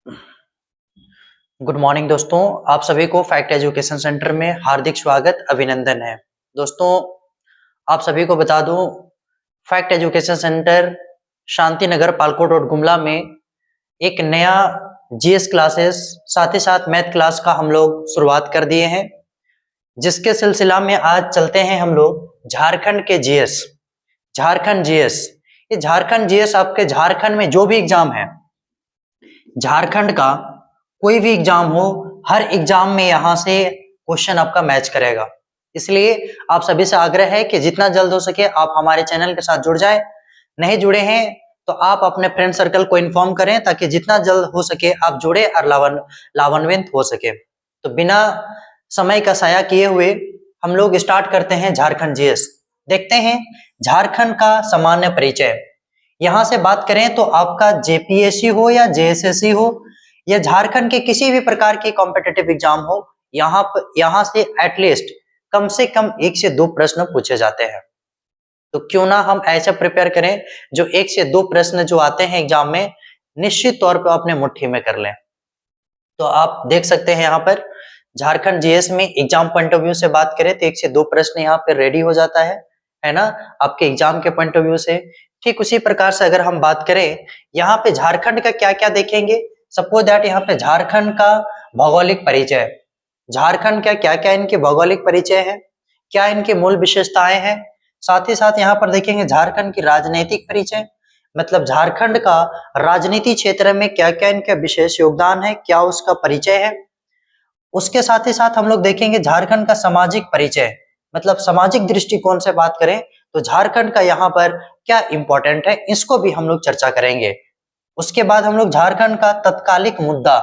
Good morning दोस्तों, आप सभी को फैक्ट एजुकेशन सेंटर में हार्दिक स्वागत अभिनंदन है। दोस्तों, आप सभी को बता दूं, fact education centre Shanti Nagar Palkot road Gumla में एक नया जीएस क्लासेस साथ ही साथ मैथ क्लास का हम लोग शुरुआत कर दिए हैं, जिसके सिलसिला में आज चलते हैं हम लोग झारखंड के जीएस। झारखंड जीएस, ये झारखंड जीएस आपके झारखंड में जो भी एग्जाम है, झारखंड का कोई भी एग्जाम हो, हर एग्जाम में यहाँ से क्वेश्चन आपका मैच करेगा। इसलिए आप सभी से आग्रह है कि जितना जल्द हो सके आप हमारे चैनल के साथ जुड़ जाएं। नहीं जुड़े हैं तो आप अपने फ्रेंड सर्कल को इन्फॉर्म करें ताकि जितना जल्द हो सके आप जुड़े और लाभान्वित हो सके। तो बिना समय का साया किए हुए हम लोग स्टार्ट करते हैं झारखंड जीएस। देखते हैं झारखंड का सामान्य परिचय। यहाँ से बात करें तो आपका जेपीएससी हो या जेएसएससी हो या झारखंड के किसी भी प्रकार की कॉम्पिटिटिव एग्जाम हो, यहाँ से एटलीस्ट कम से कम 1 से 2 प्रश्न पूछे जाते हैं। तो क्यों ना हम ऐसे प्रिपेयर करें जो 1 से 2 प्रश्न जो आते हैं एग्जाम में निश्चित तौर पर अपने मुट्ठी में कर लें। तो आप देख सकते हैं यहाँ पर झारखंड जीएस में एग्जाम पॉइंट ऑफ व्यू से बात करें तो 1 से 2 प्रश्न यहाँ पे रेडी हो जाता है ना, आपके एग्जाम के पॉइंट ऑफ व्यू से। ठीक उसी प्रकार से अगर हम बात करें यहाँ पे झारखंड का क्या क्या देखेंगे, सपोज दैट यहाँ पे झारखंड का भौगोलिक परिचय, झारखंड का क्या क्या इनके भौगोलिक परिचय है, क्या इनके मूल विशेषताएं हैं। साथ ही साथ यहाँ पर देखेंगे झारखंड की राजनीतिक परिचय, मतलब झारखंड का राजनीति क्षेत्र में क्या क्या इनका विशेष योगदान है, क्या उसका परिचय है। उसके साथ ही साथ हम लोग देखेंगे झारखंड का सामाजिक परिचय, मतलब सामाजिक दृष्टिकोण से बात करें तो झारखंड का यहाँ पर क्या इंपॉर्टेंट है, इसको भी हम लोग चर्चा करेंगे। उसके बाद हम लोग झारखंड का तत्कालिक मुद्दा,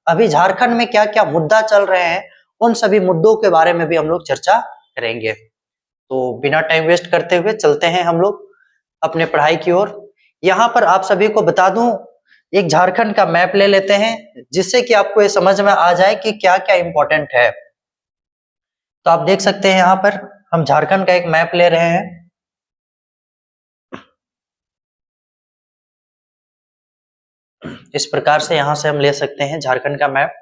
अभी झारखंड में क्या क्या मुद्दा चल रहे हैं, उन सभी मुद्दों के बारे में भी हम लोग चर्चा करेंगे। तो बिना टाइम वेस्ट करते हुए चलते हैं हम लोग अपने पढ़ाई की ओर। यहाँ पर आप सभी को बता दूं, एक झारखंड का मैप ले लेते हैं जिससे कि आपको ये समझ में आ जाए कि क्या क्या इंपॉर्टेंट है। तो आप देख सकते हैं यहाँ पर हम झारखंड का एक मैप ले रहे हैं। इस प्रकार से यहाँ से हम ले सकते हैं झारखंड का मैप।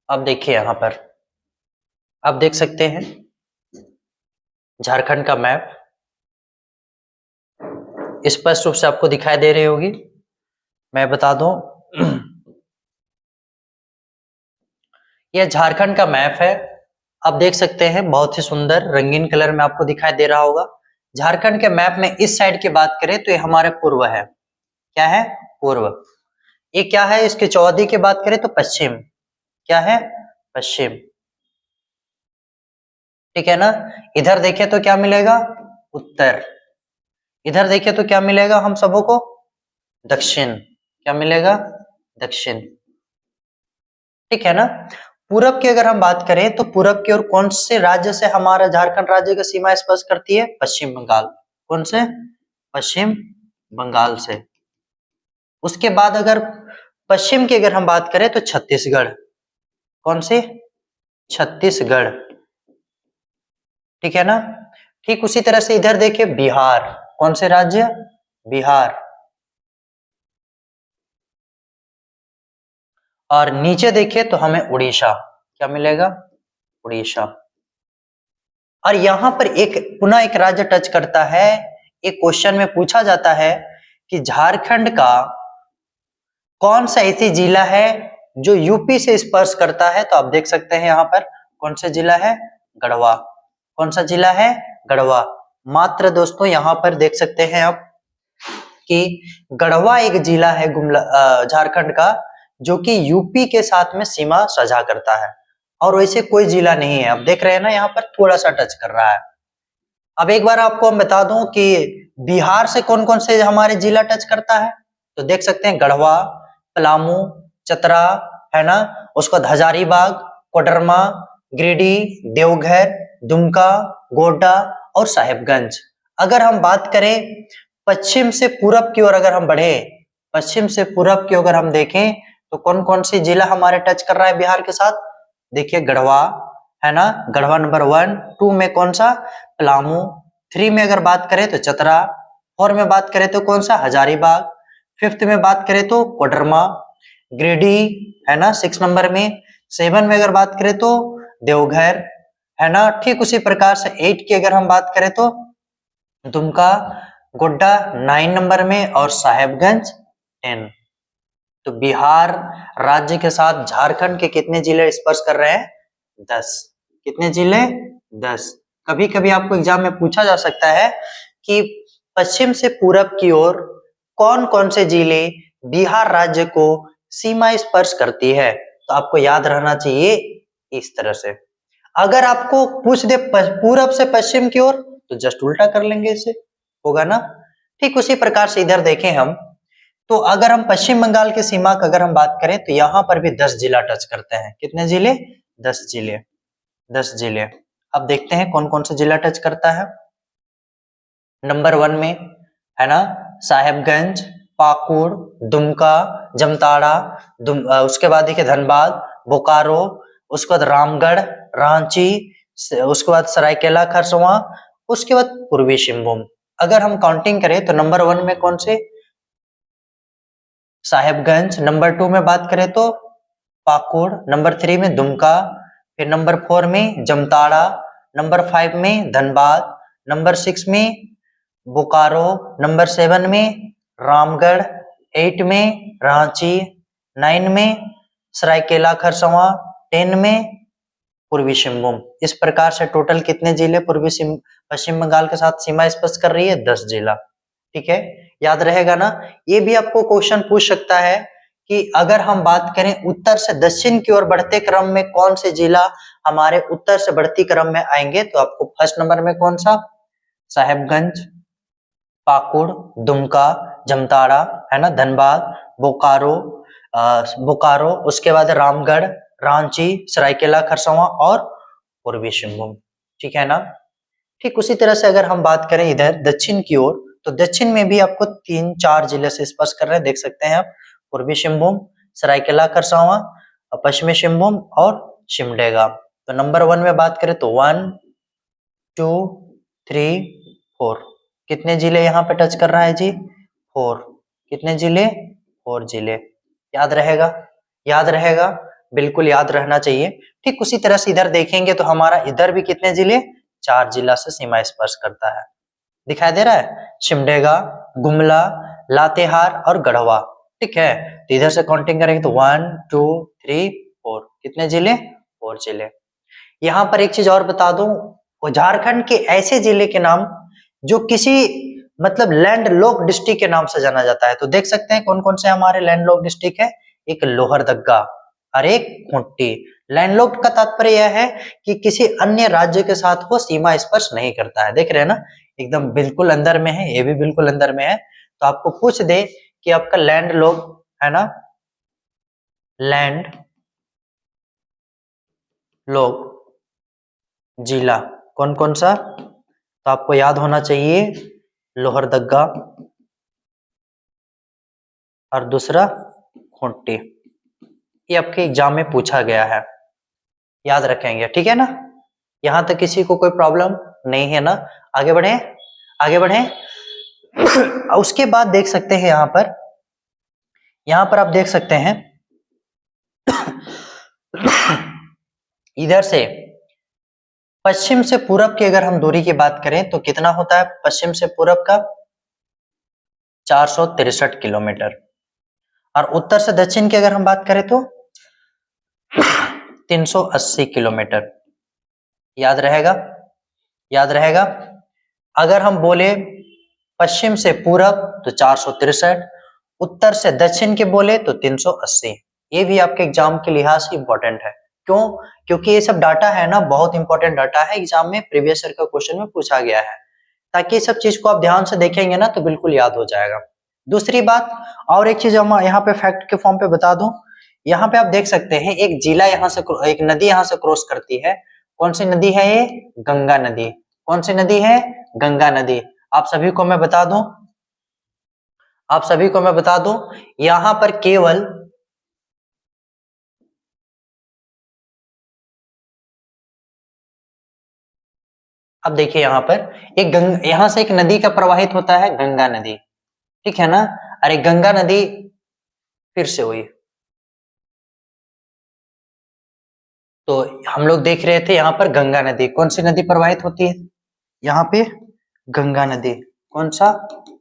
अब देखिए यहाँ पर आप देख सकते हैं झारखंड का मैप स्पष्ट रूप से आपको दिखाई दे रही होगी। मैं बता दूं, यह झारखंड का मैप है। आप देख सकते हैं बहुत ही सुंदर रंगीन कलर में आपको दिखाई दे रहा होगा। झारखंड के मैप में इस साइड की बात करें तो ये हमारे पूर्व है। क्या है? पूर्व। ये क्या है? इसके चौहदी की बात करें तो पश्चिम। क्या है? पश्चिम। ठीक है ना। इधर देखें तो क्या मिलेगा? उत्तर। इधर देखें तो क्या मिलेगा हम सबों को? दक्षिण। क्या मिलेगा? दक्षिण। ठीक है ना। पूरब की अगर हम बात करें तो पूरब की ओर कौन से राज्य से हमारा झारखंड राज्य का सीमा स्पर्श करती है? पश्चिम बंगाल। कौन से? पश्चिम बंगाल से। उसके बाद अगर पश्चिम की अगर हम बात करें तो छत्तीसगढ़। कौन से? छत्तीसगढ़। ठीक है ना। ठीक उसी तरह से इधर देखिए बिहार। कौन से राज्य? बिहार। और नीचे देखिए तो हमें उड़ीसा। क्या मिलेगा? उड़ीसा। और यहां पर एक पुनः एक राज्य टच करता है। एक क्वेश्चन में पूछा जाता है कि झारखंड का कौन सा ऐसी जिला है जो यूपी से स्पर्श करता है। तो आप देख सकते हैं यहाँ पर कौन सा जिला है? गढ़वा। कौन सा जिला है? गढ़वा। मात्र दोस्तों यहाँ पर देख सकते हैं आप कि गढ़वा एक जिला है झारखंड का जो कि यूपी के साथ में सीमा साझा करता है, और वैसे कोई जिला नहीं है। अब देख रहे हैं ना, यहाँ पर थोड़ा सा टच कर रहा है। अब एक बार आपको हम बता दूं कि बिहार से कौन कौन से हमारे जिला टच करता है। तो देख सकते हैं गढ़वा, पलामू, चतरा, है ना, उसके बाद हजारीबाग, कोडरमा, गिरिडीह, देवघर, दुमका, गोड्डा और साहिबगंज। अगर हम बात करें पश्चिम से पूरब की ओर, अगर हम बढ़े पश्चिम से पूरब की अगर हम देखें तो कौन कौन सी जिला हमारे टच कर रहा है बिहार के साथ? देखिए गढ़वा, है ना, गढ़वा नंबर 1, 2 में कौन सा? पलामू, 3 में अगर बात करें तो चतरा, 4 में बात करें तो कौन सा? हजारीबाग, 5th में बात करें तो कोडरमा, गिरिडीह, है ना 6 नंबर में, 7 में अगर बात करें तो देवघर, है ना। ठीक उसी प्रकार से 8 की अगर हम बात करें तो दुमका, गोड्डा 9 नंबर में और साहेबगंज 10। तो बिहार राज्य के साथ झारखंड के कितने जिले स्पर्श कर रहे हैं? 10। कितने जिले? 10। कभी कभी आपको एग्जाम में पूछा जा सकता है कि पश्चिम से पूरब की ओर कौन कौन से जिले बिहार राज्य को सीमा स्पर्श करती है, तो आपको याद रहना चाहिए इस तरह से। अगर आपको पूछ दे पूरब से पश्चिम की ओर तो जस्ट उल्टा कर लेंगे, इसे होगा ना। ठीक उसी प्रकार से इधर देखें हम, तो अगर हम पश्चिम बंगाल की सीमा का अगर हम बात करें तो यहाँ पर भी 10 जिला टच करते हैं। कितने जिले? 10 जिले, 10 जिले। अब देखते हैं कौन कौन सा जिला टच करता है। नंबर 1 में, है ना, साहेबगंज, पाकुड़, दुमका, जमताड़ा, उसके बाद देखिए धनबाद, बोकारो, उसके बाद रामगढ़, रांची, उसके बाद सरायकेला खरसावां, उसके बाद पूर्वी सिंहभूम। अगर हम काउंटिंग करें तो नंबर 1 में कौन से? साहेबगंज, नंबर 2 में बात करें तो पाकुड़, नंबर 3 में दुमका, फिर नंबर 4 में जमताड़ा, नंबर 5 में धनबाद, नंबर 6 में बोकारो, नंबर 7 में रामगढ़, 8 में रांची, 9 में सरायकेला खरसावां, 10 में पूर्वी सिंहभूम। इस प्रकार से टोटल कितने जिले पश्चिम बंगाल के साथ सीमा स्पर्श कर रही है? 10 जिला। ठीक है, याद रहेगा ना। ये भी आपको क्वेश्चन पूछ सकता है कि अगर हम बात करें उत्तर से दक्षिण की ओर बढ़ते क्रम में कौन से जिला हमारे उत्तर से बढ़ती क्रम में आएंगे, तो आपको फर्स्ट नंबर में कौन सा? साहेबगंज, पाकुड़, दुमका, जमताड़ा, है ना, धनबाद, बोकारो, बोकारो, उसके बाद रामगढ़, रांची, सरायकेला खरसावां और पूर्वी सिंहभूम। ठीक है ना। ठीक उसी तरह से अगर हम बात करें इधर दक्षिण की ओर, तो दक्षिण में भी आपको 3-4 जिले से स्पर्श कर रहे हैं, देख सकते हैं आप। पूर्वी सिंहभूम, सरायकेला खरसावां, पश्चिमी सिंहभूम और सिमडेगा। तो नंबर 1 में बात करें तो 1, 2, 3, 4। कितने जिले यहाँ पे टच कर रहा है जी? 4। कितने जिले? 4 जिले। याद रहेगा? याद रहेगा, बिल्कुल याद रहना चाहिए। ठीक उसी तरह से इधर देखेंगे तो हमारा इधर भी कितने जिले? 4 जिला से सीमा स्पर्श करता है। दिखाई दे रहा है? सिमडेगा, गुमला, लातेहार और गढ़वा। ठीक है, तो इधर से काउंटिंग करेंगे तो 1, 2, 3, 4। कितने जिले? 4 जिले। यहाँ पर एक चीज और बता दूं, झारखंड के ऐसे जिले के नाम जो किसी मतलब लैंड लॉक डिस्ट्रिक्ट के नाम से जाना जाता है, तो देख सकते हैं कौन कौन से हमारे लैंड लॉक डिस्ट्रिक्ट है। एक लोहरदगा और एक खूंटी। लैंडलॉक्ड का तात्पर्य यह है कि किसी अन्य राज्य के साथ वो सीमा स्पर्श नहीं करता है। देख रहे हैं ना, एकदम बिल्कुल अंदर में है, ये भी बिल्कुल अंदर में है। तो आपको पूछ दे कि आपका लैंड लॉक, है ना, लैंड लॉक जिला कौन कौन सा, तो आपको याद होना चाहिए लोहरदगा और दूसरा खूंटी। ये आपके एग्जाम में पूछा गया है, याद रखेंगे। ठीक है ना, यहां तक किसी को कोई प्रॉब्लम नहीं है ना। आगे बढ़े, आगे बढ़े। उसके बाद देख सकते हैं यहां पर आप देख सकते हैं इधर से पश्चिम से पूरब की अगर हम दूरी की बात करें तो कितना होता है पश्चिम से पूरब का? 463 किलोमीटर। और उत्तर से दक्षिण की अगर हम बात करें तो 380 किलोमीटर। याद रहेगा? याद रहेगा। अगर हम बोले पश्चिम से पूरब तो 463, उत्तर से दक्षिण के बोले तो 380। ये भी आपके एग्जाम के लिहाज से इंपॉर्टेंट है। क्यों? क्योंकि ये सब डाटा है ना, बहुत इंपॉर्टेंट डाटा है, एग्जाम में प्रीवियस ईयर का क्वेश्चन में पूछा गया है। ताकि ये सब चीज को आप ध्यान से देखेंगे ना तो बिल्कुल याद हो जाएगा। दूसरी बात और एक चीज हम यहाँ पे फैक्ट के फॉर्म पे बता दूं, यहाँ पे आप देख सकते हैं एक जिला यहाँ से, एक नदी यहाँ से क्रॉस करती है। कौन सी नदी है ये? गंगा नदी। कौन सी नदी है? गंगा नदी। आप सभी को मैं बता दूं, आप सभी को मैं बता दूं, यहाँ पर केवल अब देखिए यहाँ पर एक यहाँ से एक नदी का प्रवाहित होता है, गंगा नदी, ठीक है ना। अरे गंगा नदी फिर से हुई, तो हम लोग देख रहे थे यहाँ पर गंगा नदी, कौन सी नदी प्रवाहित होती है यहाँ पे? गंगा नदी। कौन सा?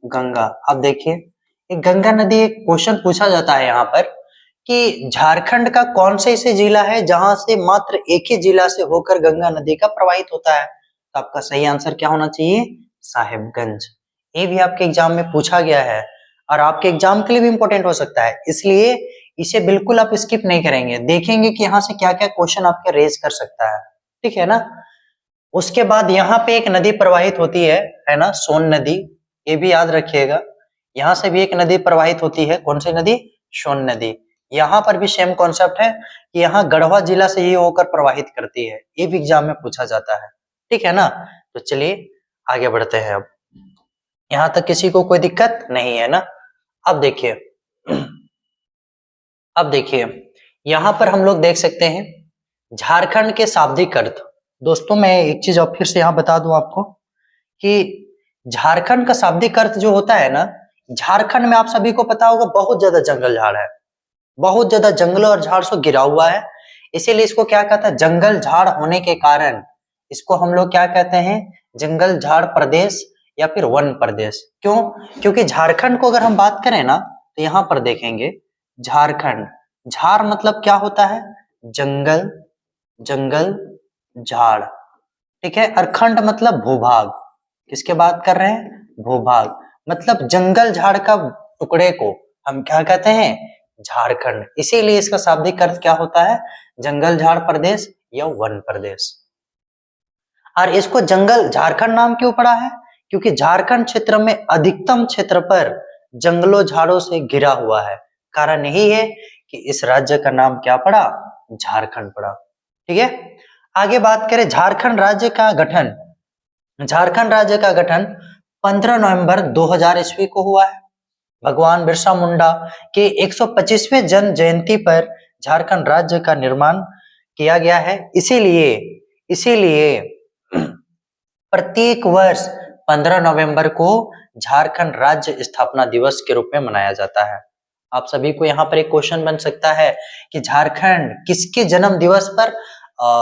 गंगा। अब देखिए एक गंगा नदी, एक क्वेश्चन पूछा जाता है यहाँ पर कि झारखंड का कौन सा ऐसे जिला है जहां से मात्र एक ही जिला से होकर गंगा नदी का प्रवाहित होता है? तो आपका सही आंसर क्या होना चाहिए? साहिबगंज। ये भी आपके एग्जाम में पूछा गया है और आपके एग्जाम के लिए भी इंपॉर्टेंट हो सकता है, इसलिए इसे बिल्कुल आप स्किप नहीं करेंगे, देखेंगे कि यहाँ से क्या क्या क्वेश्चन आपके रेज कर सकता है, ठीक है ना। उसके बाद यहाँ पे एक नदी प्रवाहित होती है ना, सोन नदी, ये भी याद रखिएगा। यहाँ से भी एक नदी प्रवाहित होती है, कौन सी नदी? सोन नदी। यहाँ पर भी सेम कॉन्सेप्ट है कि यहाँ गढ़वा जिला से ही होकर प्रवाहित करती है, ये भी एग्जाम में पूछा जाता है, ठीक है ना। तो चलिए आगे बढ़ते हैं। अब यहाँ तक किसी को कोई दिक्कत नहीं है ना। अब देखिए, अब देखिए यहाँ पर हम लोग देख सकते हैं झारखंड के शाब्दिक अर्थ। दोस्तों मैं एक चीज और फिर से यहाँ बता दूं आपको कि झारखंड का शाब्दिक अर्थ जो होता है ना, झारखंड में आप सभी को पता होगा बहुत ज्यादा जंगल झाड़ है, बहुत ज्यादा जंगलों और झाड़ से घिरा हुआ है, इसीलिए इसको क्या कहता है? जंगल झाड़ होने के कारण इसको हम लोग क्या कहते हैं? जंगल झाड़ प्रदेश या फिर वन प्रदेश। क्यों? क्योंकि झारखंड को अगर हम बात करें ना, तो यहाँ पर देखेंगे झारखंड, झाड़ मतलब क्या होता है? जंगल, जंगल झाड़, ठीक है। और खंड मतलब भूभाग, किसके बात कर रहे हैं? भूभाग, मतलब जंगल झाड़ का टुकड़े को हम क्या कहते हैं? झारखंड। इसीलिए इसका शाब्दिक अर्थ क्या होता है? जंगल झाड़ प्रदेश या वन प्रदेश। और इसको जंगल झारखंड नाम क्यों पड़ा है? क्योंकि झारखंड क्षेत्र में अधिकतम क्षेत्र पर जंगलों झाड़ों से घिरा हुआ है। कारण यही है कि इस राज्य का नाम क्या पड़ा? झारखंड पड़ा, ठीक है। आगे बात करें झारखंड राज्य का गठन। झारखंड राज्य का गठन 15 नवंबर 2000 ईस्वी को हुआ है। भगवान बिरसा मुंडा के 125वें जन्म जयंती पर झारखंड राज्य का निर्माण किया गया है। इसीलिए इसीलिए प्रत्येक वर्ष 15 नवंबर को झारखंड राज्य स्थापना दिवस के रूप में मनाया जाता है। आप सभी को यहाँ पर एक क्वेश्चन बन सकता है कि झारखंड किसके जन्म दिवस पर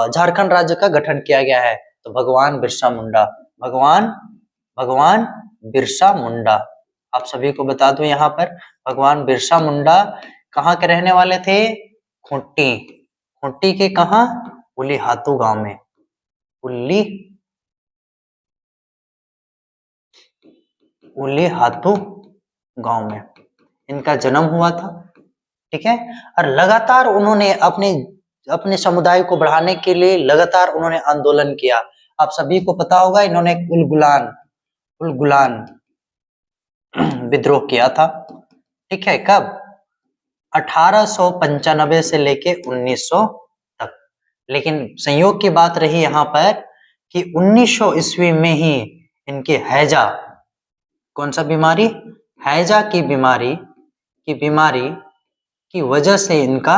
झारखंड राज्य का गठन किया गया है? तो भगवान बिरसा मुंडा, भगवान भगवान बिरसा मुंडा। आप सभी को बता दूं यहाँ पर भगवान बिरसा मुंडा कहाँ के रहने वाले थे? खूंटी, खूंटी के कहाँ? उलीहातू गांव में, उलीहातू गांव में इनका जन्म हुआ था, ठीक है। और लगातार उन्होंने अपने अपने समुदाय को बढ़ाने के लिए लगातार उन्होंने आंदोलन किया। आप सभी को पता होगा इन्होंने उलगुलान विद्रोह किया था, ठीक है। कब? 1895 से लेके 1900 तक। लेकिन संयोग की बात रही यहाँ पर कि 1900 ईस्वी में ही इनके हैजा, कौन सा बीमारी? हैजा की बीमारी की वजह से इनका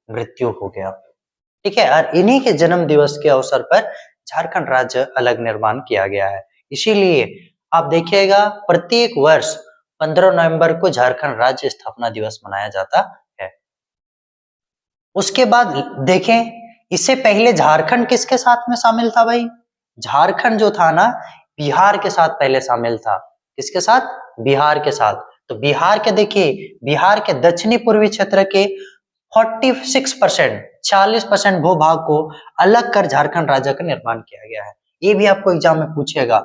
मृत्यु हो गया, ठीक है। और इन्हीं के जन्म दिवस के अवसर पर झारखंड राज्य अलग निर्माण किया गया है। इसीलिए आप देखिएगा प्रत्येक वर्ष 15 नवंबर को झारखंड राज्य स्थापना दिवस मनाया जाता है। उसके बाद देखें, इससे पहले झारखंड किसके साथ में शामिल था भाई? झारखंड जो था ना, बिहार के साथ पहले शामिल था। किसके साथ? बिहार के साथ। तो बिहार के देखिए, बिहार के दक्षिणी पूर्वी क्षेत्र के 46%, 40% भूभाग को अलग कर झारखंड राज्य का निर्माण किया गया है। ये भी आपको एग्जाम में पूछेगा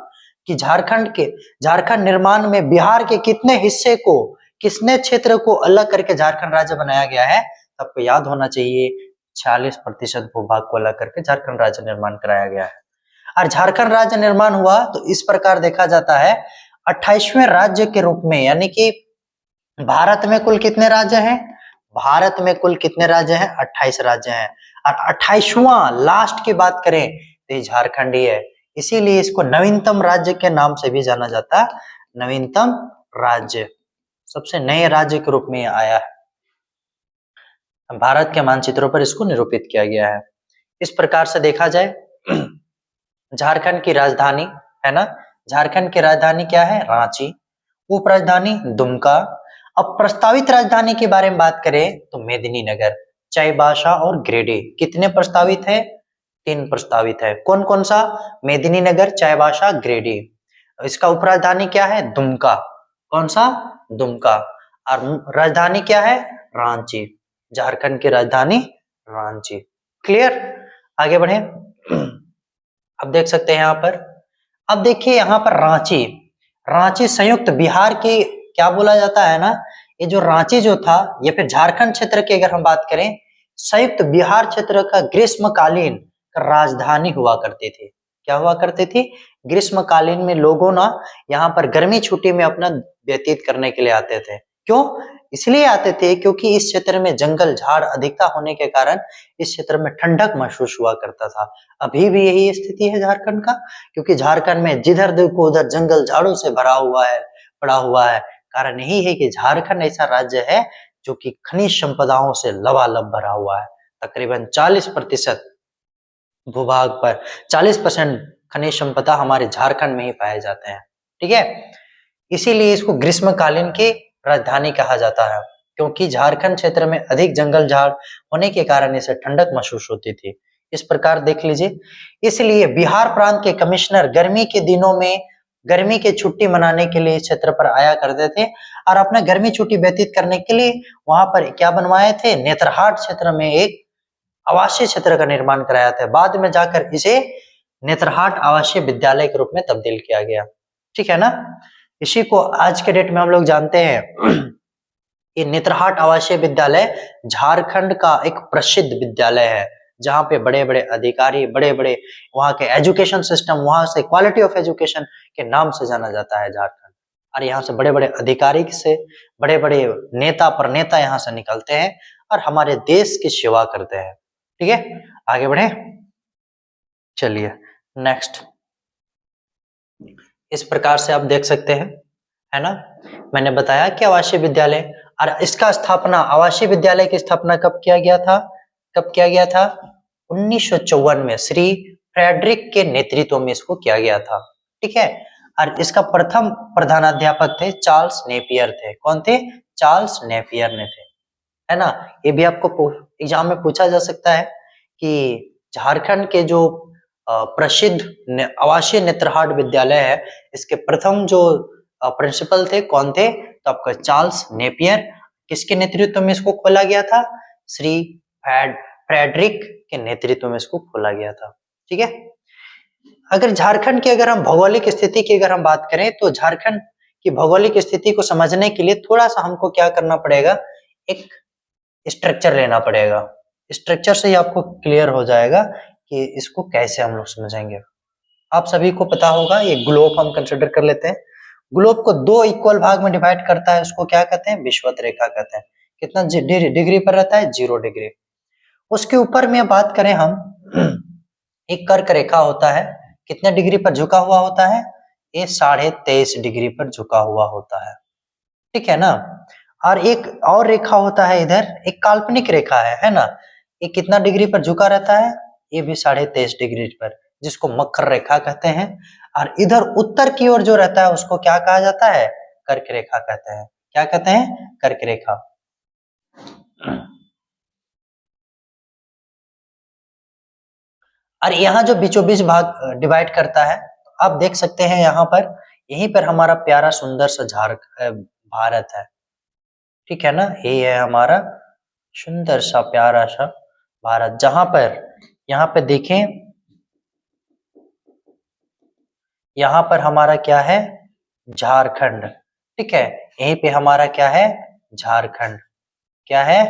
कि झारखंड निर्माण में बिहार के कितने हिस्से को, किसने क्षेत्र को अलग करके झारखंड राज्य बनाया गया है? आपको याद होना चाहिए 40% भूभाग को अलग करके झारखंड राज्य निर्माण कराया गया है। और झारखंड राज्य निर्माण हुआ तो इस प्रकार देखा जाता है 28वें राज्य के रूप में, यानी कि भारत में कुल कितने राज्य हैं? भारत में कुल कितने राज्य हैं? 28 राज्य हैं और 28वां लास्ट की बात करें तो ये झारखंड ही है। इसीलिए इसको नवीनतम राज्य के नाम से भी जाना जाता है, नवीनतम राज्य, सबसे नए राज्य के रूप में ये आया है। भारत के मानचित्रों पर इसको निरूपित किया गया है। इस प्रकार से देखा जाए झारखंड की राजधानी है ना, झारखंड की राजधानी क्या है? रांची। उप राजधानी दुमका। अब प्रस्तावित राजधानी के बारे में बात करें तो मेदिनीनगर, चाईबासा और गिरिडीह। कितने प्रस्तावित है? 3 प्रस्तावित है। कौन कौन सा? मेदिनीनगर, चाईबासा, गिरिडीह। इसका उप राजधानी क्या है? दुमका। कौन सा? दुमका। और राजधानी क्या है? रांची। झारखंड की राजधानी रांची। क्लियर? आगे बढ़े। अब देख सकते हैं यहाँ पर, अब देखिए यहाँ पर रांची, रांची संयुक्त बिहार की क्या बोला जाता है ना, ये जो रांची जो था, ये फिर झारखंड क्षेत्र की अगर हम बात करें, संयुक्त बिहार क्षेत्र का ग्रीष्मकालीन राजधानी हुआ करती थी। क्या हुआ करती थी? ग्रीष्मकालीन में लोगों ना यहाँ पर गर्मी छुट्टी में अपना व्यतीत करने के लिए आते थे। क्यों? इसलिए आते थे क्योंकि इस क्षेत्र में जंगल झाड़ अधिकता होने के कारण इस क्षेत्र में ठंडक महसूस हुआ करता था। अभी भी यही स्थिति है झारखंड का, क्योंकि झारखंड में जिधर देखो उधर जंगल झाड़ों से भरा हुआ है, पड़ा हुआ है। कारण यही है कि झारखंड ऐसा राज्य है जो कि खनिज संपदाओं से लबालब भरा हुआ है। तकरीबन 40% भूभाग पर 40% खनिज संपदा हमारे झारखंड में ही पाए जाते हैं। ठीक है, इसीलिए इसको ग्रीष्मकालीन की राजधानी कहा जाता है, क्योंकि झारखंड क्षेत्र में अधिक जंगल झाड़ होने के कारण इसे ठंडक महसूस होती थी। इस प्रकार देख लीजिए, इसलिए बिहार प्रांत के कमिश्नर गर्मी के दिनों में गर्मी की छुट्टी मनाने के लिए इस क्षेत्र पर आया करते थे और अपना गर्मी छुट्टी व्यतीत करने के लिए वहां पर क्या बनवाए थे? नेतरहाट क्षेत्र में एक आवासीय क्षेत्र का निर्माण कराया था। बाद में जाकर इसे नेतरहाट आवासीय विद्यालय के रूप में तब्दील किया गया। ठीक है ना? इसी को आज के डेट में हम लोग जानते हैं। ये नेतरहाट आवासीय विद्यालय झारखंड का एक प्रसिद्ध विद्यालय है, जहाँ पे बड़े बड़े अधिकारी, बड़े बड़े वहाँ के एजुकेशन सिस्टम, वहाँ से क्वालिटी ऑफ एजुकेशन के नाम से जाना जाता है झारखंड। और यहाँ से बड़े बड़े अधिकारी से बड़े बड़े नेता पर नेता यहाँ से निकलते हैं और हमारे देश की सेवा करते हैं। ठीक है, आगे बढ़े। चलिए नेक्स्ट। इस प्रकार से आप देख सकते हैं, है ना, मैंने बताया कि आवासीय विद्यालय, और इसका स्थापना, आवासीय विद्यालय की स्थापना कब किया गया था? कब किया गया था? 1954 में श्री फ्रेडरिक के नेतृत्व में इसको किया गया था। ठीक है, और इसका प्रथम प्रधानाध्यापक थे चार्ल्स नेपियर थे। कौन थे? चार्ल्स नेपियर ने थे, है ना। ये भी आपको एग्जाम में पूछा जा सकता है कि झारखंड के जो प्रसिद्ध आवासीय नेतरहाट विद्यालय है, इसके प्रथम जो प्रिंसिपल थे कौन थे? तो आपका चार्ल्स नेपियर। किसके नेतृत्व में इसको खोला गया था? श्री फ्रेडरिक के नेतृत्व में इसको खोला गया था। ठीक है, अगर झारखंड की अगर हम भौगोलिक स्थिति की अगर हम बात करें, तो झारखंड की भौगोलिक स्थिति को समझने के लिए थोड़ा सा हमको क्या करना पड़ेगा? एक स्ट्रक्चर लेना पड़ेगा। स्ट्रक्चर से ही आपको क्लियर हो जाएगा कि इसको कैसे हम लोग समझेंगे। आप सभी को पता होगा, ये ग्लोब हम कंसिडर कर लेते हैं। ग्लोब को 2 इक्वल भाग में डिवाइड करता है, उसको क्या कहते हैं? विषुवत रेखा कहते हैं। कितना डिग्री पर रहता है? 0 डिग्री। उसके ऊपर में बात करें हम, एक कर्क रेखा होता है, कितने डिग्री पर झुका हुआ होता है? ये 23.5 डिग्री पर झुका हुआ होता है। ठीक है ना। और एक और रेखा होता है इधर, एक काल्पनिक रेखा है ना, ये कितना डिग्री पर झुका रहता है? ये भी 23.5 डिग्री पर, जिसको मकर रेखा कहते हैं। और इधर उत्तर की ओर जो रहता है उसको क्या कहा जाता है? कर्क रेखा कहते हैं। क्या कहते हैं? कर्क रेखा। और यहाँ जो बीचों बीच भाग डिवाइड करता है, आप देख सकते हैं यहाँ पर, यहीं पर हमारा प्यारा सुंदर सा भारत है। ठीक है ना, ये है हमारा सुंदर सा प्यारा सा भारत, जहां पर यहाँ पे देखें, यहाँ पर हमारा क्या है? झारखंड। ठीक है, यहीं पे हमारा क्या है? झारखंड। क्या है?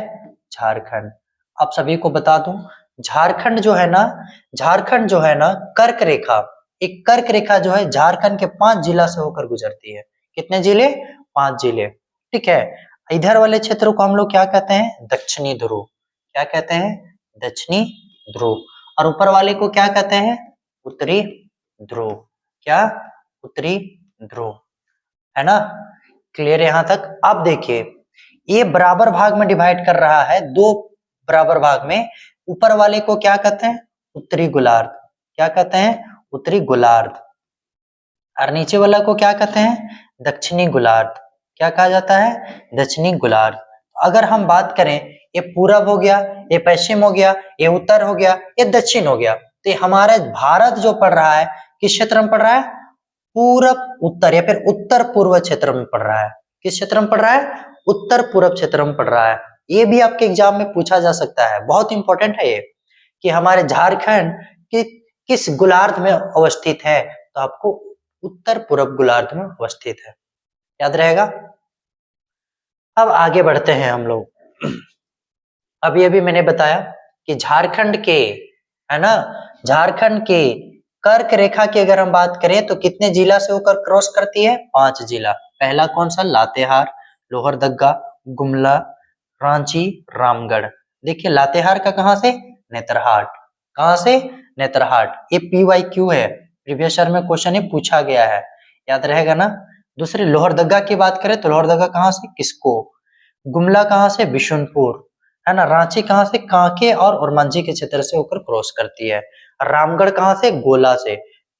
झारखंड। आप सभी को बता दूं, झारखंड जो है ना, झारखंड जो है ना, कर्क रेखा, एक कर्क रेखा जो है झारखंड के 5 जिला से होकर गुजरती है। कितने जिले? 5 जिले। ठीक है, इधर वाले क्षेत्र को हम लोग क्या कहते हैं? दक्षिणी ध्रुव। क्या कहते हैं? दक्षिणी ध्रुव। और ऊपर वाले को क्या कहते हैं? उत्तरी ध्रुव। क्या? उत्तरी ध्रुव, है ना? क्लियर यहाँ तक? अब देखिए, ये बराबर भाग में डिवाइड कर रहा है, दो बराबर भाग में। ऊपर वाले को क्या कहते हैं? उत्तरी गोलार्ध। क्या कहते हैं? उत्तरी गोलार्ध। और नीचे वाला को क्या कहते हैं? दक्षिणी गोलार्ध। क्या कहा जाता है? दक्षिणी गोलार्ध। अगर हम बात करें, ये पूरब हो गया, ये पश्चिम हो गया, ये उत्तर हो गया, ये दक्षिण हो गया। तो ये हमारा भारत जो पड़ रहा है, किस क्षेत्र में पड़ रहा है? पूरब उत्तर या फिर उत्तर पूर्व क्षेत्र में पड़ रहा है। किस क्षेत्र में पड़ रहा है? उत्तर पूरब क्षेत्र में पड़ रहा है। ये भी आपके एग्जाम में पूछा जा सकता है, बहुत इंपॉर्टेंट है ये, कि हमारे झारखंड कि किस गोलार्ध में अवस्थित है। तो आपको उत्तर पूर्व गोलार्ध में अवस्थित है, याद रहेगा। अब आगे बढ़ते हैं हम लोग। अभी मैंने बताया कि झारखंड के, है ना, झारखंड के कर्क रेखा की अगर हम बात करें तो कितने जिला से होकर क्रॉस करती है? 5 जिला। पहला कौन सा? लातेहार, लोहरदगा, गुमला, रांची, रामगढ़। देखिए लातेहार का कहां से? नेतरहाट। कहां से? नेतरहाट। ये PYQ है, प्रीवियस ईयर में क्वेश्चन ये पूछा गया है, याद रहेगा ना। दूसरे लोहरदगा की बात करें तो लोहरदगा कहां से? किसको। गुमला कहां से? बिशुनपुर, है ना। रांची कहां से? कांके और ओरमांझी के क्षेत्र से होकर क्रॉस करती है। रामगढ़ कहां से? गोला से।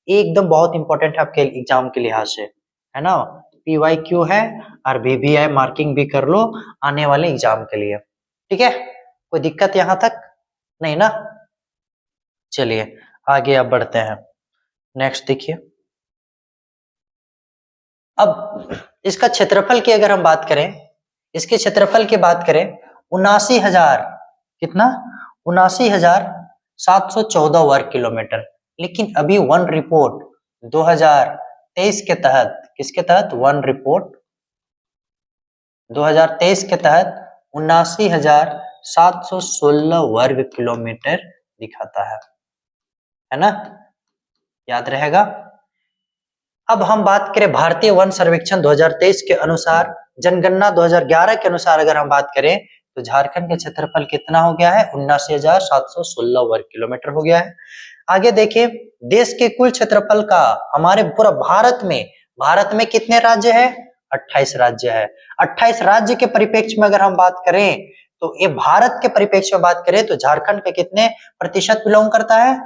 एकदम बहुत इंपॉर्टेंट है आपके एग्जाम के लिहाज से, है ना। PYQ है और VVI मार्किंग भी कर लो आने वाले एग्जाम के लिए, ठीक है। कोई दिक्कत यहां तक नहीं ना? चलिए आगे अब बढ़ते हैं। नेक्स्ट देखिए, अब इसका क्षेत्रफल की अगर हम बात करें, इसके क्षेत्रफल की बात करें 79,000, कितना? 79,714 वर्ग किलोमीटर। लेकिन अभी वन रिपोर्ट 2023 के तहत, किसके तहत? वन रिपोर्ट 2023 के तहत 79,716 वर्ग किलोमीटर दिखाता है ना, याद रहेगा। अब हम बात करें भारतीय वन सर्वेक्षण 2023 के अनुसार, जनगणना 2011 के अनुसार अगर हम बात करें तो झारखंड का क्षेत्रफल कितना हो गया है? 79,716 वर्ग किलोमीटर हो गया है। आगे देखिए, देश के कुल क्षेत्रफल का हमारे पूरा भारत में कितने राज्य है? 28 राज्य है। 28 राज्य के परिप्रेक्ष्य में अगर हम बात करें तो ये भारत के परिप्रेक्ष्य में बात करें तो झारखंड पे कितने प्रतिशत बिलोंग करता है?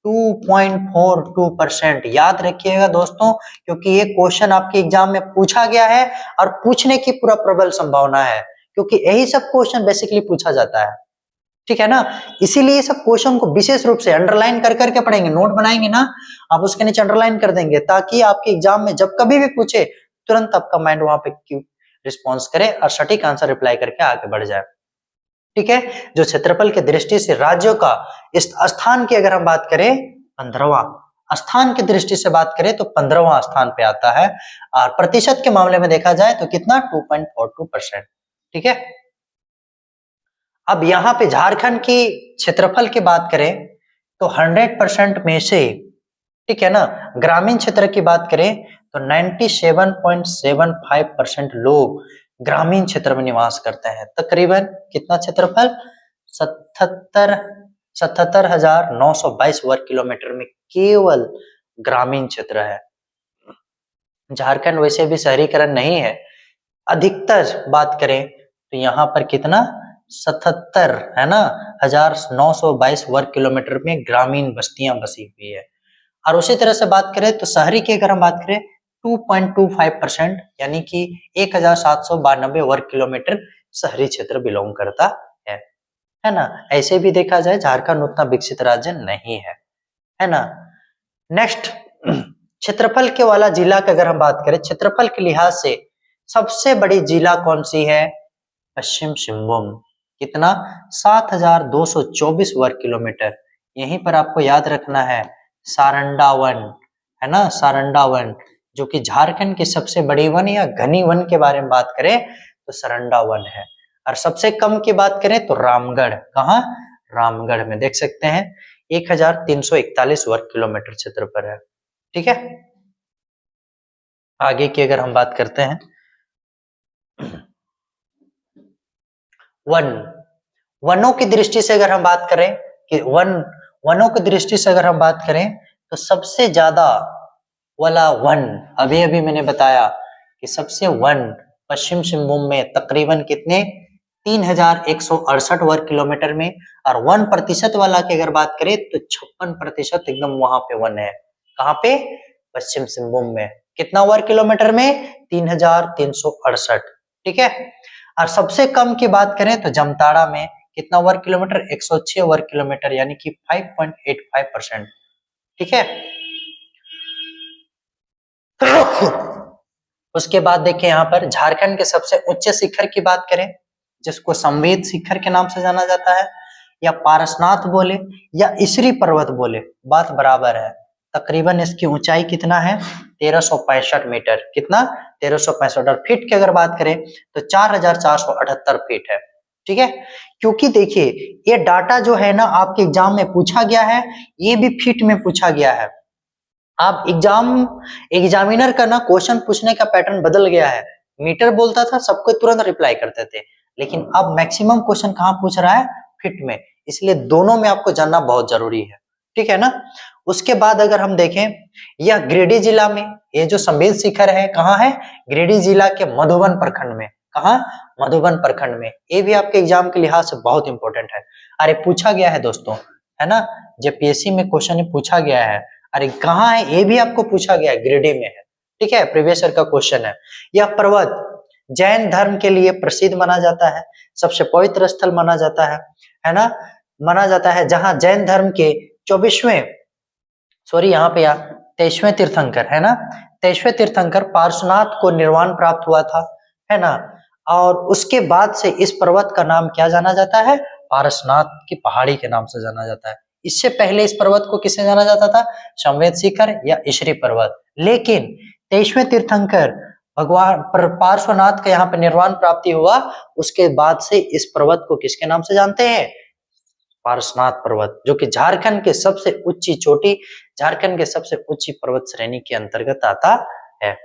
2.42%। याद रखिएगा दोस्तों, क्योंकि ये क्वेश्चन आपके एग्जाम में पूछा गया है और पूछने की पूरा प्रबल संभावना है, क्योंकि यही सब क्वेश्चन बेसिकली पूछा जाता है, ठीक है ना। इसीलिए सब क्वेश्चन को विशेष रूप से अंडरलाइन कर करके पढ़ेंगे, नोट बनाएंगे ना, आप उसके नीचे अंडरलाइन कर देंगे, ताकि आपके एग्जाम में जब कभी भी पूछे तुरंत आपका माइंड वहां पे क्यों रिस्पॉन्स करे और सटीक आंसर रिप्लाई करके आगे बढ़ जाए, ठीक है। जो क्षेत्रफल की दृष्टि से राज्यों का इस स्थान की अगर हम बात करें, 15वां स्थान की दृष्टि से बात करें तो 15वां स्थान पे आता है। और प्रतिशत के मामले में देखा जाए तो कितना? 2.42%, ठीक है। अब यहाँ पे झारखंड की क्षेत्रफल की बात करें तो 100% में से, ठीक है ना, ग्रामीण क्षेत्र की बात करें तो 97.75% लोग ग्रामीण क्षेत्र में निवास करते हैं। तकरीबन कितना क्षेत्रफल? 77,922 वर्ग किलोमीटर में केवल ग्रामीण क्षेत्र है। झारखंड वैसे भी शहरीकरण नहीं है, अधिकतर बात करें तो यहाँ पर कितना? 77, है ना, 1,922 वर्ग किलोमीटर में ग्रामीण बस्तियां बसी हुई है। और उसी तरह से बात करें तो शहरी की अगर हम बात करें 2.25%, यानी कि 1,792 वर्ग किलोमीटर शहरी क्षेत्र बिलोंग करता है ना। ऐसे भी देखा जाए झारखंड उतना विकसित राज्य नहीं है ना। नेक्स्ट, क्षेत्रफल के वाला जिला की अगर हम बात करें, क्षेत्रफल के लिहाज से सबसे बड़ी जिला कौन सी है? पश्चिम सिंहभूम। कितना? 7,224 वर्ग किलोमीटर। यहीं पर आपको याद रखना है सारंडा वन, है ना, सारंडा वन, जो कि झारखंड की सबसे बड़ी वन या घनी वन के बारे में बात करें तो सारंडा वन है। और सबसे कम की बात करें तो रामगढ़। कहाँ? रामगढ़ में देख सकते हैं 1,341 वर्ग किलोमीटर क्षेत्र पर है, ठीक है। आगे की अगर हम बात करते हैं वन, वनों की दृष्टि से अगर हम बात करें कि वनों की दृष्टि से अगर हम बात करें तो सबसे ज्यादा वाला वन, अभी अभी मैंने बताया कि सबसे वन पश्चिम सिंहभूम में तकरीबन कितने 3168 वर्ग किलोमीटर में, और 1% वाला की अगर बात करें तो 56% एकदम वहां पे वन है। कहाँ पे? पश्चिम सिंहभूम में। कितना वर्ग किलोमीटर में? 3368। ठीक है। और सबसे कम की बात करें तो जामताड़ा में कितना वर्ग किलोमीटर? 106 वर्ग किलोमीटर, यानी कि 5.85%। ठीक है। उसके बाद देखिए यहाँ पर झारखंड के सबसे उच्च शिखर की बात करें, जिसको संवेद शिखर के नाम से जाना जाता है, या पारसनाथ बोले या इसरी पर्वत बोले, बात बराबर है। तकरीबन इसकी ऊंचाई कितना है? 1365 मीटर। कितना? 1365। और फीट की अगर बात करें तो 4478 फीट है। ठीक है। क्योंकि देखिए ये डाटा जो है ना आपके एग्जाम में पूछा गया है, ये भी फीट में पूछा गया है। आप एग्जामिनर का ना क्वेश्चन पूछने का पैटर्न बदल गया है। मीटर बोलता था, सबको तुरंत रिप्लाई करते थे, लेकिन अब मैक्सिमम क्वेश्चन कहाँ पूछ रहा है? फिट में। इसलिए दोनों में आपको जानना बहुत जरूरी है। ठीक है ना। उसके बाद अगर हम देखें, यह गिरिडीह जिला में, ये जो संवेद शिखर है कहाँ है? गिरिडीह जिला के मधुबन प्रखंड में। कहाँ? मधुबन प्रखंड में। ये भी आपके एग्जाम के लिहाज से बहुत इंपॉर्टेंट है। अरे पूछा गया है दोस्तों, है ना, जेपीएससी में क्वेश्चन पूछा गया है। अरे कहाँ है? ये भी आपको पूछा गया है, गिरिडीह में है। ठीक है, प्रीवियस ईयर का क्वेश्चन है। यह पर्वत जैन धर्म के लिए प्रसिद्ध माना जाता है, सबसे पवित्र स्थल माना जाता है ना, माना जाता है, जहां जैन धर्म के 23वें तीर्थंकर, है ना, 23वें तीर्थंकर पार्श्वनाथ को निर्वाण प्राप्त हुआ था, है ना। और उसके बाद से इस पर्वत का नाम क्या जाना जाता है? पारसनाथ की पहाड़ी के नाम से जाना जाता है। इससे पहले इस पर्वत को किससे जाना जाता था? संवेद शिखर या इसरी पर्वत। लेकिन 23वें तीर्थंकर भगवान पार्श्वनाथ का यहाँ पे निर्वाण प्राप्ति हुआ, उसके बाद से इस पर्वत को किसके नाम से जानते हैं? पारसनाथ पर्वत, जो कि झारखंड के सबसे ऊंची चोटी, झारखंड के सबसे ऊंची पर्वत श्रेणी के अंतर्गत आता है।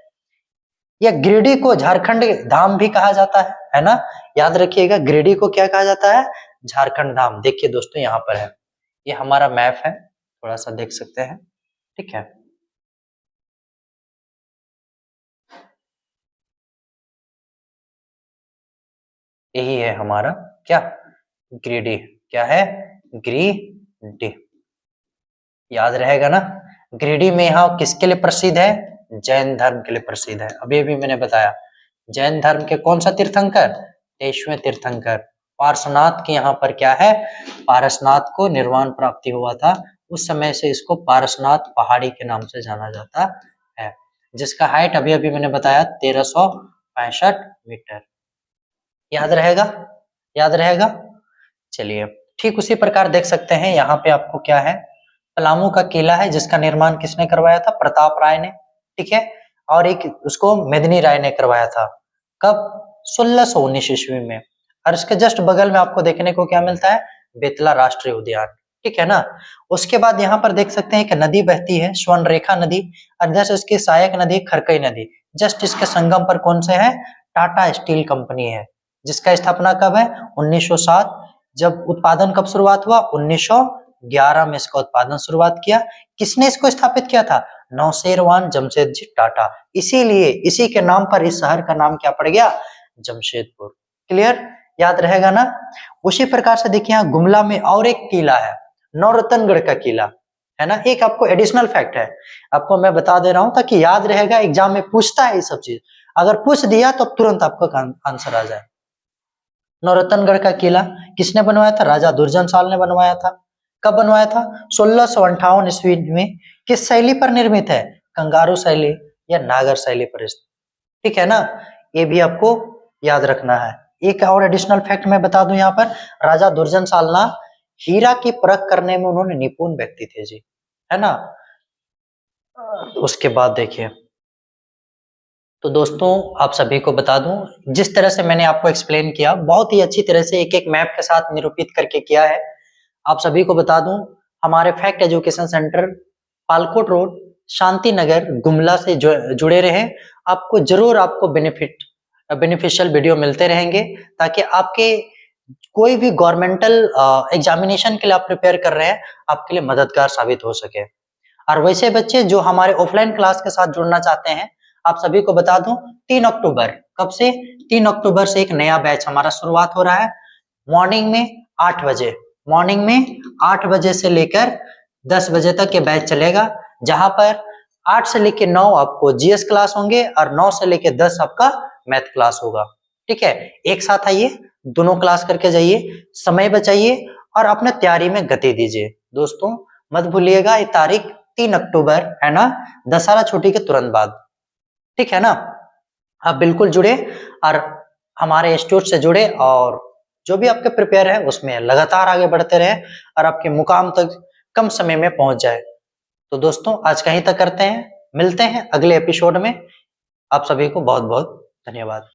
यह गिरिडीह को झारखंड धाम भी कहा जाता है ना। याद रखिएगा, गिरिडीह को क्या कहा जाता है? झारखंड धाम। देखिए दोस्तों यहाँ पर है, ये हमारा मैप है, थोड़ा सा देख सकते हैं। ठीक है। यही है हमारा क्या? गिरिडीह। क्या है? गिरिडीह। याद रहेगा ना। गिरिडीह में यहाँ किसके लिए प्रसिद्ध है? जैन धर्म के लिए प्रसिद्ध है। अभी अभी मैंने बताया, जैन धर्म के कौन सा तीर्थंकर? 23वें तीर्थंकर पार्श्वनाथ के यहाँ पर क्या है? पारसनाथ को निर्वाण प्राप्ति हुआ था, उस समय से इसको पारसनाथ पहाड़ी के नाम से जाना जाता है, जिसका हाइट अभी अभी मैंने बताया 1365 मीटर। याद रहेगा? याद रहेगा। चलिए, ठीक उसी प्रकार देख सकते हैं यहाँ पे आपको क्या है? पलामू का किला है, जिसका निर्माण किसने करवाया था? प्रताप राय ने। ठीक है। और एक उसको मेदिनी राय ने करवाया था। कब? 1619 ईस्वी में। और इसके जस्ट बगल में आपको देखने को क्या मिलता है? बेतला राष्ट्रीय उद्यान। ठीक है ना। उसके बाद यहाँ पर देख सकते हैं कि नदी बहती है, स्वर्णरेखा नदी, और जस्ट इसकी सहायक नदी खरकई नदी। जस्ट इसके संगम पर कौन से है? टाटा स्टील कंपनी है, जिसका स्थापना कब है? 1907। जब उत्पादन कब शुरुआत हुआ? 1911 में इसका उत्पादन शुरुआत किया। किसने इसको स्थापित किया था? नौशेरवान जमशेदजी टाटा। इसीलिए इसी के नाम पर इस शहर का नाम क्या पड़ गया? जमशेदपुर। क्लियर? याद रहेगा ना। उसी प्रकार से देखिए यहाँ गुमला में और एक किला है, नौरतनगढ़ का किला, है ना। एक आपको एडिशनल फैक्ट है, आपको मैं बता दे रहा हूं ताकि याद रहेगा, एग्जाम में पूछता है ये सब चीज। अगर पूछ दिया तो तुरंत आपका आंसर आ जाए। नौरतनगढ़ का किला किसने बनवाया था? राजा दुर्जनशाल ने बनवाया था। कब बनवाया था? 1658 ईस्वी में। किस शैली पर निर्मित है? कंगारू शैली या नागर शैली पर। ठीक है ना। ये भी आपको याद रखना है। एक और एडिशनल फैक्ट मैं बता दूं यहाँ पर, राजा दुर्जनशाल ना हीरा की परख करने में उन्होंने निपुण व्यक्ति थे जी, है ना। उसके बाद देखिए, तो दोस्तों आप सभी को बता दूं, जिस तरह से मैंने आपको एक्सप्लेन किया, बहुत ही अच्छी तरह से एक एक मैप के साथ निरूपित करके किया है। आप सभी को बता दूं, हमारे fact education centre Palkot road Shanti Nagar Gumla से जुड़े रहे। आपको जरूर आपको बेनिफिशियल वीडियो मिलते रहेंगे, ताकि आपके कोई भी गवर्नमेंटल एग्जामिनेशन के लिए आप प्रिपेयर कर रहे हैं, आपके लिए मददगार साबित हो सके। और वैसे बच्चे जो हमारे ऑफलाइन क्लास के साथ जुड़ना चाहते हैं, आप सभी को बता दूं 3 अक्टूबर, कब से? 3 अक्टूबर से एक नया बैच हमारा शुरुआत हो रहा है। मॉर्निंग में 8 बजे, मॉर्निंग में 8 बजे से लेकर 10 बजे तक ये बैच चलेगा, जहां पर 8 से लेकर 9 आपको जीएस क्लास होंगे और 9 से लेकर 10 आपका मैथ क्लास होगा। ठीक है, एक साथ आइए, दोनों क्लास करके जाइए, समय बचाइए और अपने तैयारी में गति दीजिए। दोस्तों मत भूलिएगा, ये तारीख 3 अक्टूबर है ना, दशहरा छुट्टी के तुरंत बाद। ठीक है ना, आप बिल्कुल जुड़े और हमारे इंस्टीट्यूट से जुड़े और जो भी आपके प्रिपेयर है उसमें लगातार आगे बढ़ते रहे और आपके मुकाम तक कम समय में पहुंच जाए। तो दोस्तों आज कहीं तक करते हैं, मिलते हैं अगले एपिसोड में। आप सभी को बहुत बहुत धन्यवाद।